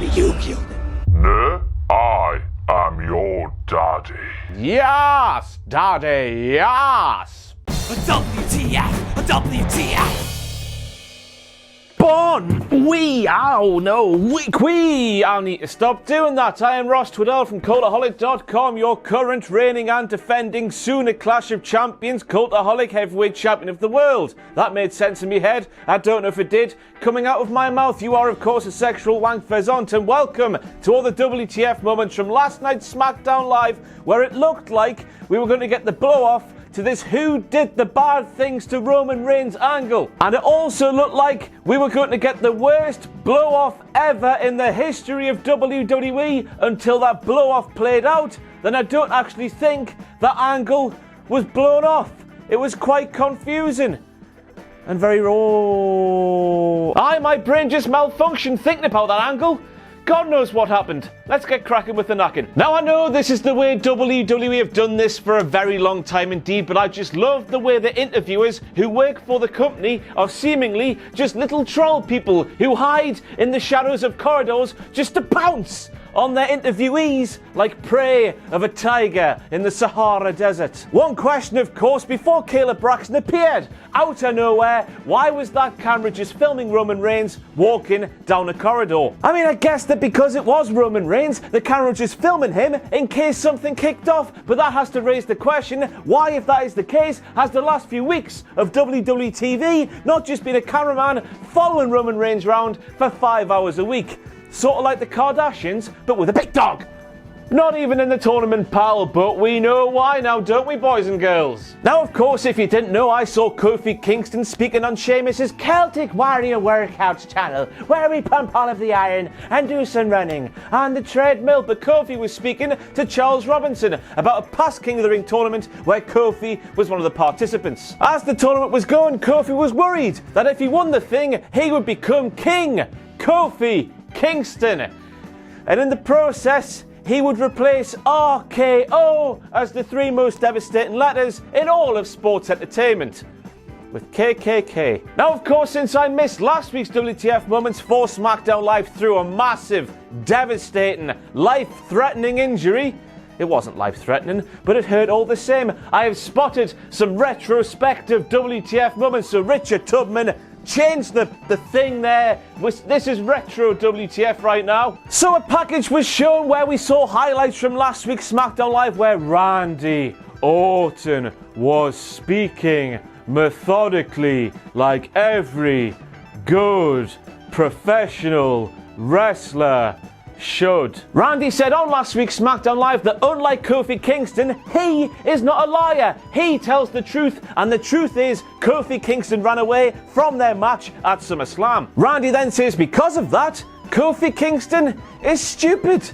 You killed him. No, I am your daddy. Yes, daddy, yes. WTF! WTF! Bon, I need to stop doing that. I am Ross Twiddell from Cultaholic.com, your current reigning and defending, soon a Clash of Champions, Cultaholic Heavyweight Champion of the World. That made sense in my head. I don't know if it did. Coming out of my mouth, you are of course a sexual wank faisant, and welcome to all the WTF moments from last night's SmackDown Live, where it looked like we were going to get the blow-off to this who did the bad things to Roman Reigns angle. And it also looked like we were going to get the worst blow-off ever in the history of WWE until that blow-off played out. Then I don't actually think that angle was blown off. It was quite confusing and very raw. My brain just malfunctioned thinking about that angle. God knows what happened. Let's get cracking with the knocking. Now I know this is the way WWE have done this for a very long time indeed, but I just love the way the interviewers who work for the company are seemingly just little troll people who hide in the shadows of corridors just to pounce on their interviewees like prey of a tiger in the Sahara Desert. One question, of course, before Caleb Braxton appeared out of nowhere: why was that camera just filming Roman Reigns walking down a corridor? I mean, I guess that because it was Roman Reigns, the camera was just filming him in case something kicked off, but that has to raise the question, why, if that is the case, has the last few weeks of WWE TV not just been a cameraman following Roman Reigns around for 5 hours a week? Sort of like the Kardashians, but with a big dog. Not even in the tournament, pal, but we know why now, don't we, boys and girls? Now, of course, if you didn't know, I saw Kofi Kingston speaking on Sheamus's Celtic Warrior Workouts channel, where we pump all of the iron and do some running on the treadmill. But Kofi was speaking to Charles Robinson about a past King of the Ring tournament where Kofi was one of the participants. As the tournament was going, Kofi was worried that if he won the thing, he would become King Kofi Kingston. And in the process, he would replace RKO as the three most devastating letters in all of sports entertainment, with KKK. Now, of course, since I missed last week's WTF Moments for SmackDown Live through a massive, devastating, life-threatening injury, it wasn't life-threatening, but it hurt all the same. I have spotted some retrospective WTF moments, so Richard Tubman, change the thing there. This is retro WTF right now. So a package was shown where we saw highlights from last week's SmackDown Live where Randy Orton was speaking methodically like every good professional wrestler should. Randy said on last week's SmackDown Live that unlike Kofi Kingston, he is not a liar. He tells the truth, and the truth is Kofi Kingston ran away from their match at SummerSlam. Randy then says because of that, Kofi Kingston is stupid.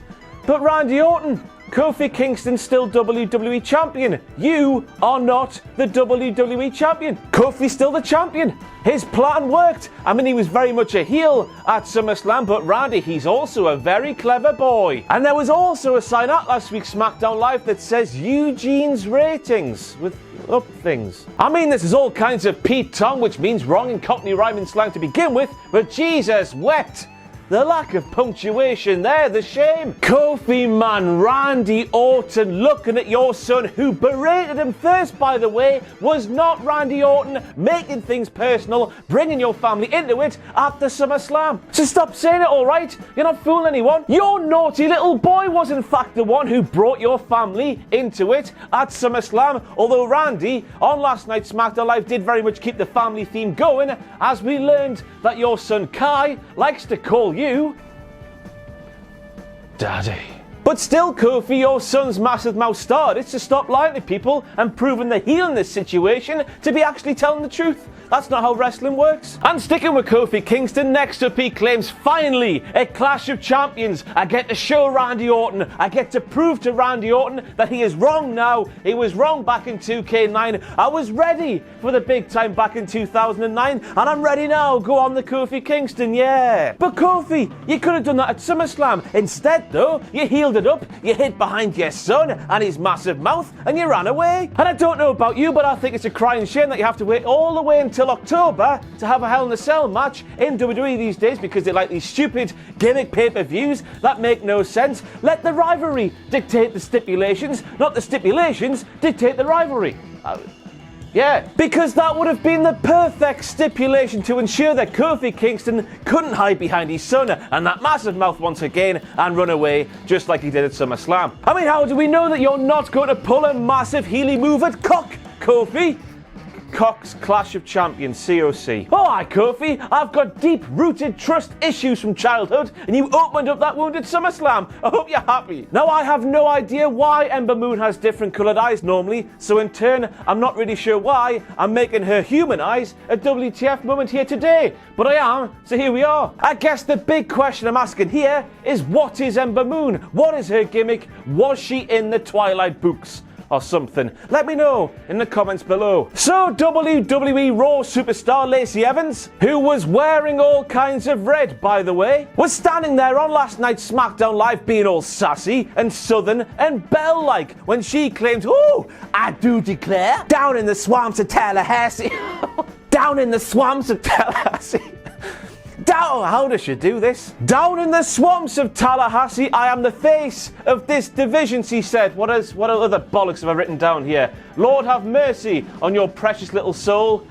But Randy Orton, Kofi Kingston's still WWE Champion. You are not the WWE Champion. Kofi's still the champion. His plan worked. I mean, he was very much a heel at SummerSlam, but Randy, he's also a very clever boy. And there was also a sign at last week's SmackDown Live that says Eugene's ratings with up things. I mean, this is all kinds of Pete Tong, which means wrong in Cockney rhyming slang to begin with, but Jesus wept. The lack of punctuation there, the shame. Kofi man, Randy Orton, looking at your son, who berated him first, by the way, was not Randy Orton, making things personal, bringing your family into it at the SummerSlam. So stop saying it, alright? You're not fooling anyone. Your naughty little boy was in fact the one who brought your family into it at SummerSlam, although Randy, on last night's SmackDown Live, did very much keep the family theme going, as we learned that your son Kai likes to call you Daddy. But still, Kofi, your son's massive mouth started to stop lying to people and proving the heel in this situation to be actually telling the truth. That's not how wrestling works. And sticking with Kofi Kingston, next up he claims, finally, a Clash of Champions. I get to show Randy Orton. I get to prove to Randy Orton that he is wrong now. He was wrong back in 2K9. I was ready for the big time back in 2009, and I'm ready now. Go on the Kofi Kingston, yeah. But Kofi, you could have done that at SummerSlam. Instead, though, you healed it up, you hid behind your son and his massive mouth, and you ran away. And I don't know about you, but I think it's a crying shame that you have to wait all the way until till October to have a Hell in a Cell match in WWE these days because they like these stupid gimmick pay-per-views that make no sense. Let the rivalry dictate the stipulations, not the stipulations dictate the rivalry. Yeah, because that would have been the perfect stipulation to ensure that Kofi Kingston couldn't hide behind his son and that massive mouth once again and run away just like he did at SummerSlam. I mean, how do we know that you're not going to pull a massive Healy move at Cock, Kofi? Cox Clash of Champions, COC. Oh, hi, Kofi. I've got deep-rooted trust issues from childhood, and you opened up that wound at SummerSlam. I hope you're happy. Now, I have no idea why Ember Moon has different coloured eyes normally, so in turn, I'm not really sure why I'm making her human eyes a WTF moment here today. But I am, so here we are. I guess the big question I'm asking here is, what is Ember Moon? What is her gimmick? Was she in the Twilight books? Or something. Let me know in the comments below. So WWE Raw superstar Lacey Evans, who was wearing all kinds of red by the way, was standing there on last night's SmackDown Live being all sassy and southern and belle-like when she claimed, "Ooh, I do declare, down in the swamps of Tallahassee." Down in the swamps of Tallahassee. How does she do this? Down in the swamps of Tallahassee, I am the face of this division, she said. What other bollocks have I written down here? Lord have mercy on your precious little soul.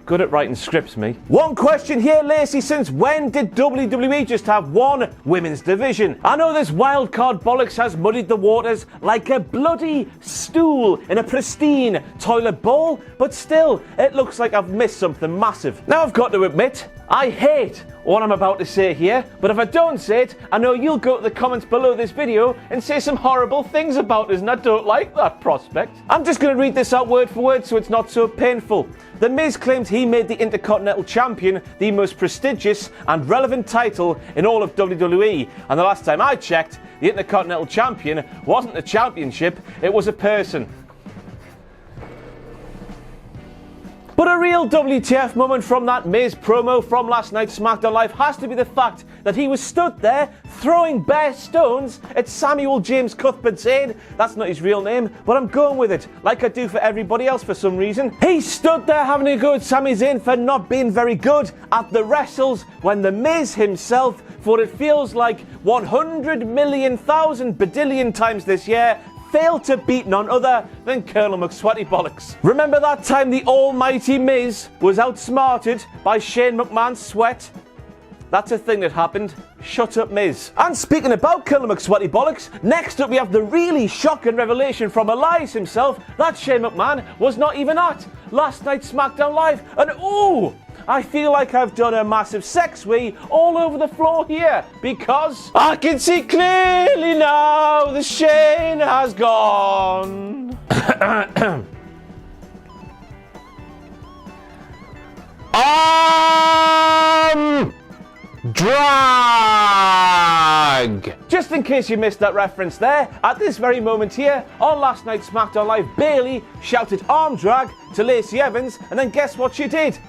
Good at writing scripts, me. One question here, Lacey. Since when did WWE just have one women's division? I know this wildcard bollocks has muddied the waters like a bloody stool in a pristine toilet bowl, but still, it looks like I've missed something massive. Now, I've got to admit, I hate what I'm about to say here, but if I don't say it, I know you'll go to the comments below this video and say some horrible things about us, and I don't like that prospect. I'm just going to read this out word for word so it's not so painful. The Miz claimed he made the Intercontinental Champion the most prestigious and relevant title in all of WWE, and the last time I checked, the Intercontinental Champion wasn't a championship, it was a person. But a real WTF moment from that Miz promo from last night's SmackDown Live has to be the fact that he was stood there throwing bare stones at Samuel James Cuthbert Zayn. That's not his real name, but I'm going with it, like I do for everybody else for some reason. He stood there having a go at Sami Zayn for not being very good at the wrestles when the Miz himself, for it feels like 100 million thousand badillion times this year, failed to beat none other than Colonel McSweaty Bollocks. Remember that time the almighty Miz was outsmarted by Shane McMahon's sweat? That's a thing that happened. Shut up, Miz. And speaking about Colonel McSweaty Bollocks, next up we have the really shocking revelation from Elias himself that Shane McMahon was not even at last night's SmackDown Live. And ooh, I feel like I've done a massive sex wee all over the floor here because I can see clearly now the Shane has gone. Drag! Just in case you missed that reference there, at this very moment here, on last night's SmackDown Live, Bayley shouted arm drag to Lacey Evans, and then guess what she did?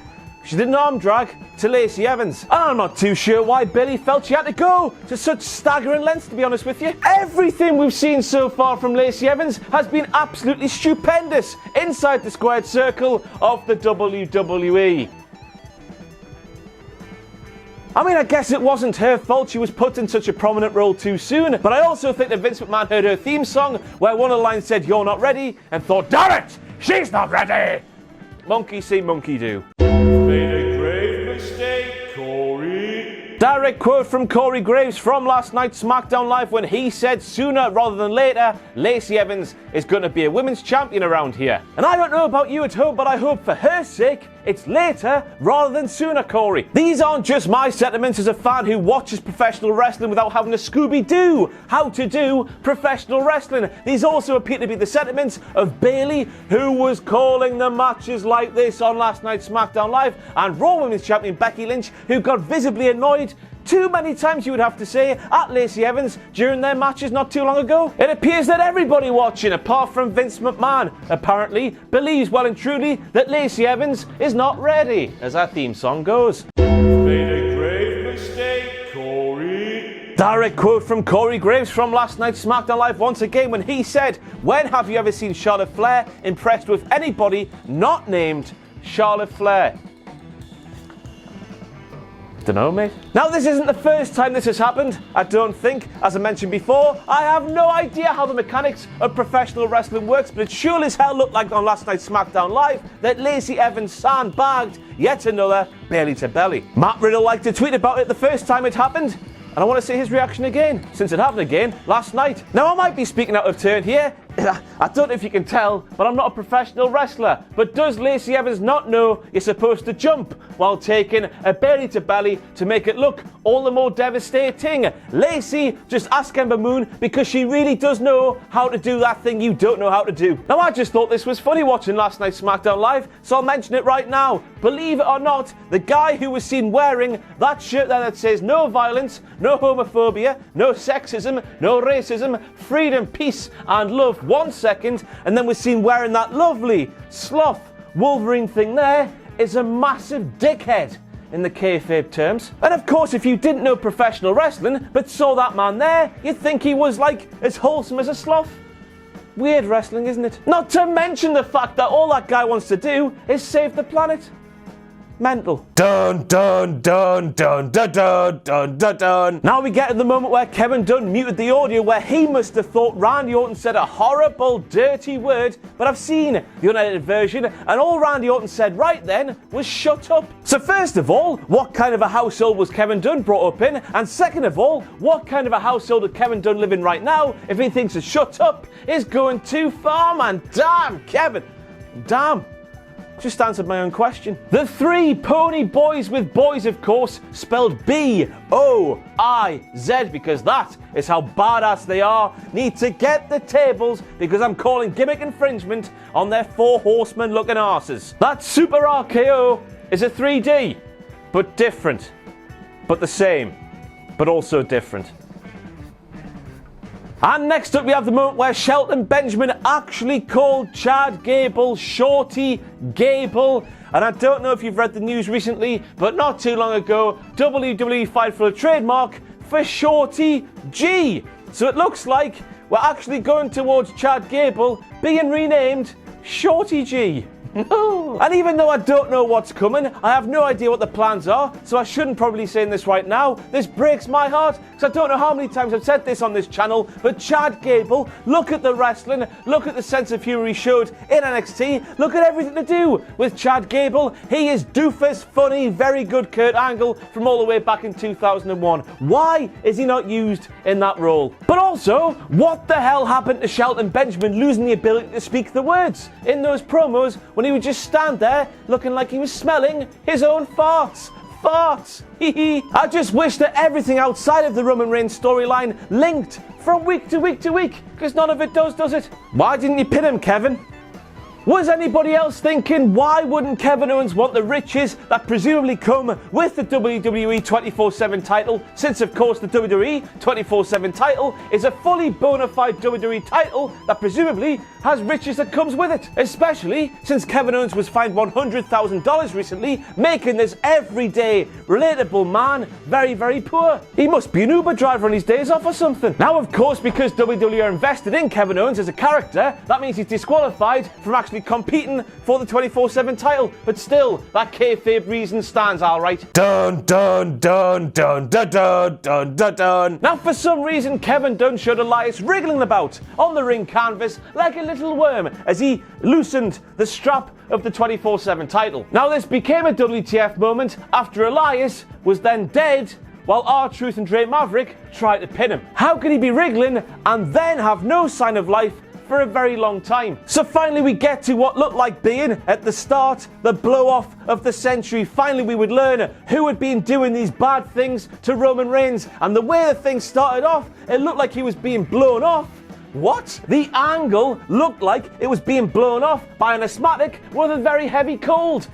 She did an arm drag to Lacey Evans. And I'm not too sure why Bayley felt she had to go to such staggering lengths, to be honest with you. Everything we've seen so far from Lacey Evans has been absolutely stupendous inside the squared circle of the WWE. I mean, I guess it wasn't her fault she was put in such a prominent role too soon, but I also think that Vince McMahon heard her theme song where one of the lines said, "You're not ready," and thought, "Damn it, she's not ready!" Monkey see, monkey do. Made a grave mistake, Corey. Direct quote from Corey Graves from last night's SmackDown Live when he said sooner rather than later, Lacey Evans is going to be a women's champion around here. And I don't know about you at home, but I hope for her sake it's later rather than sooner, Corey. These aren't just my sentiments as a fan who watches professional wrestling without having to Scooby-Doo how to do professional wrestling. These also appear to be the sentiments of Bayley, who was calling the matches like this on last night's SmackDown Live, and Raw Women's Champion Becky Lynch, who got visibly annoyed too many times, you would have to say, at Lacey Evans during their matches not too long ago. It appears that everybody watching, apart from Vince McMahon, apparently believes well and truly that Lacey Evans is not ready, as our theme song goes. Made a grave mistake, Corey. Direct quote from Corey Graves from last night's SmackDown Live once again when he said, "When have you ever seen Charlotte Flair impressed with anybody not named Charlotte Flair?" Dunno, mate. Now, this isn't the first time this has happened, I don't think. As I mentioned before, I have no idea how the mechanics of professional wrestling works, but it sure as hell looked like on last night's SmackDown Live that Lacey Evans sandbagged yet another Bayley to belly. Matt Riddle liked to tweet about it the first time it happened, and I want to see his reaction again, since it happened again last night. Now, I might be speaking out of turn here. I don't know if you can tell, but I'm not a professional wrestler. But does Lacey Evans not know you're supposed to jump while taking a belly to belly to make it look all the more devastating? Lacey, just ask Ember Moon, because she really does know how to do that thing you don't know how to do. Now, I just thought this was funny watching last night's SmackDown Live, so I'll mention it right now. Believe it or not, the guy who was seen wearing that shirt there that says no violence, no homophobia, no sexism, no racism, freedom, peace and love 1 second, and then we're seen wearing that lovely sloth Wolverine thing there, is a massive dickhead in the kayfabe terms. And of course, if you didn't know professional wrestling but saw that man there, you'd think he was like as wholesome as a sloth. Weird wrestling, isn't it? Not to mention the fact that all that guy wants to do is save the planet. Mental. Dun dun dun dun dun dun dun dun dun. Now we get to the moment where Kevin Dunn muted the audio where he must have thought Randy Orton said a horrible, dirty word, but I've seen the unedited version and all Randy Orton said right then was shut up. So first of all, what kind of a household was Kevin Dunn brought up in? And second of all, what kind of a household is Kevin Dunn living right now if he thinks a shut up is going too far, man? Damn, Kevin. Damn. Just answered my own question. The three pony boys with boys, of course, spelled B-O-I-Z, because that is how badass they are, need to get the tables because I'm calling gimmick infringement on their four horsemen looking arses. That Super RKO is a 3D, but different. But the same, but also different. And next up we have the moment where Shelton Benjamin actually called Chad Gable Shorty Gable. And I don't know if you've read the news recently, but not too long ago, WWE filed for a trademark for Shorty G. So it looks like we're actually going towards Chad Gable being renamed Shorty G. And even though I don't know what's coming, I have no idea what the plans are, so I shouldn't probably say this right now. This breaks my heart, because I don't know how many times I've said this on this channel, but Chad Gable, look at the wrestling, look at the sense of humour he showed in NXT, look at everything to do with Chad Gable. He is doofus, funny, very good Kurt Angle from all the way back in 2001. Why is he not used in that role? But also, what the hell happened to Shelton Benjamin losing the ability to speak the words in those promos when he would just stand there looking like he was smelling his own farts? Farts! I just wish that everything outside of the Roman Reigns storyline linked from week to week to week, because none of it does it? Why didn't you pin him, Kevin? Was anybody else thinking, why wouldn't Kevin Owens want the riches that presumably come with the WWE 24/7 title, since of course the WWE 24/7 title is a fully bona fide WWE title that presumably has riches that comes with it, especially since Kevin Owens was fined $100,000 recently, making this everyday, relatable man very, very poor. He must be an Uber driver on his days off or something. Now, of course, because WWE are invested in Kevin Owens as a character, that means he's disqualified from actually competing for the 24/7 title, but still, that kayfabe reason stands, alright. Dun dun dun dun dun dun dun dun dun. Now, for some reason, Kevin Dunn showed Elias wriggling about on the ring canvas like a little worm as he loosened the strap of the 24/7 title. Now, this became a WTF moment after Elias was then dead while R-Truth and Maverick tried to pin him. How could he be wriggling and then have no sign of life for a very long time? So finally we get to what looked like being, at the start, the blow-off of the century. Finally we would learn who had been doing these bad things to Roman Reigns, and the way the thing started off, it looked like he was being blown off. What? The angle looked like it was being blown off by an asthmatic with a very heavy cold.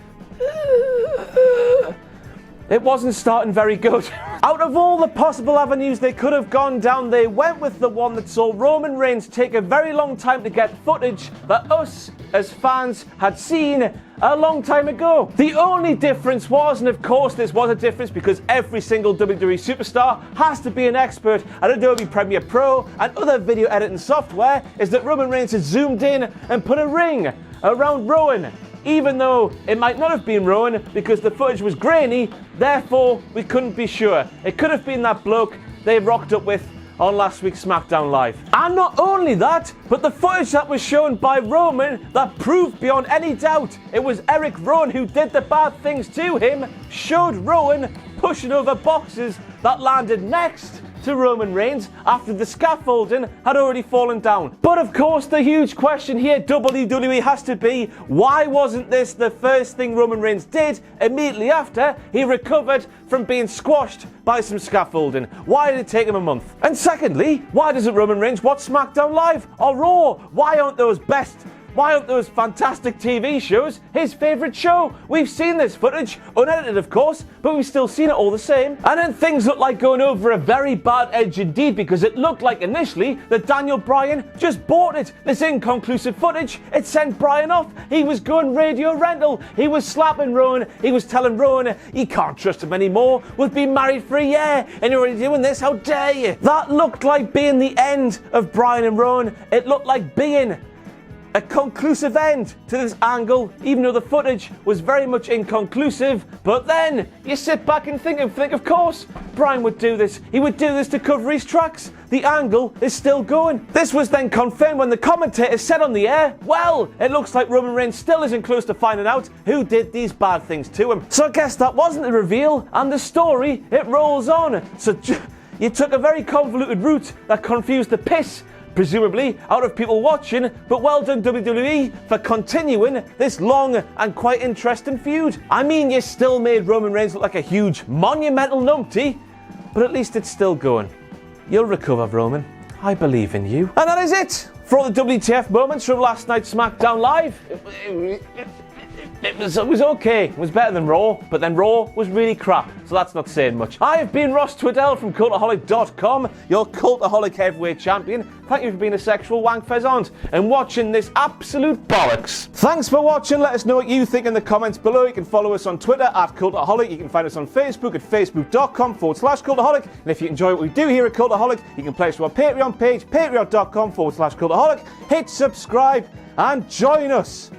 it wasn't starting very good. Out of all the possible avenues they could have gone down, they went with the one that saw Roman Reigns take a very long time to get footage that us, as fans, had seen a long time ago. The only difference was, and of course this was a difference because every single WWE superstar has to be an expert at Adobe Premiere Pro and other video editing software, is that Roman Reigns had zoomed in and put a ring around Rowan. Even though it might not have been Rowan because the footage was grainy, therefore we couldn't be sure. It could have been that bloke they rocked up with on last week's SmackDown Live. And not only that, but the footage that was shown by Roman that proved beyond any doubt it was Erick Rowan who did the bad things to him, showed Rowan pushing over boxes that landed next to Roman Reigns after the scaffolding had already fallen down. But of course the huge question here, WWE, has to be, why wasn't this the first thing Roman Reigns did immediately after he recovered from being squashed by some scaffolding? Why did it take him a month? And secondly, why doesn't Roman Reigns watch SmackDown Live or Raw? Why aren't those fantastic TV shows his favourite show? We've seen this footage, unedited of course, but we've still seen it all the same. And then things look like going over a very bad edge indeed, because it looked like initially that Daniel Bryan just bought it. This inconclusive footage, it sent Bryan off. He was going radio rental. He was slapping Rowan. He was telling Rowan he can't trust him anymore. We've been married for a year and you're already doing this, how dare you? That looked like being the end of Bryan and Rowan. It looked like being a conclusive end to this angle, even though the footage was very much inconclusive. But then you sit back and think, of course, Bryan would do this. He would do this to cover his tracks. The angle is still going. This was then confirmed when the commentator said on the air, well, it looks like Roman Reigns still isn't close to finding out who did these bad things to him. So I guess that wasn't the reveal, and the story, it rolls on. So you took a very convoluted route that confused the piss, presumably, out of people watching, but well done WWE for continuing this long and quite interesting feud. I mean, you still made Roman Reigns look like a huge monumental numpty, but at least it's still going. You'll recover, Roman. I believe in you. And that is it for all the WTF moments from last night's SmackDown Live. It was okay. It was better than Raw, but then Raw was really crap, so that's not saying much. I have been Ross Twiddell from Cultaholic.com, your Cultaholic heavyweight champion. Thank you for being a sexual wank pheasant and watching this absolute bollocks. Thanks for watching. Let us know what you think in the comments below. You can follow us on Twitter at Cultaholic. You can find us on Facebook at facebook.com/Cultaholic. And if you enjoy what we do here at Cultaholic, you can play us to our Patreon page, patreon.com/Cultaholic. Hit subscribe and join us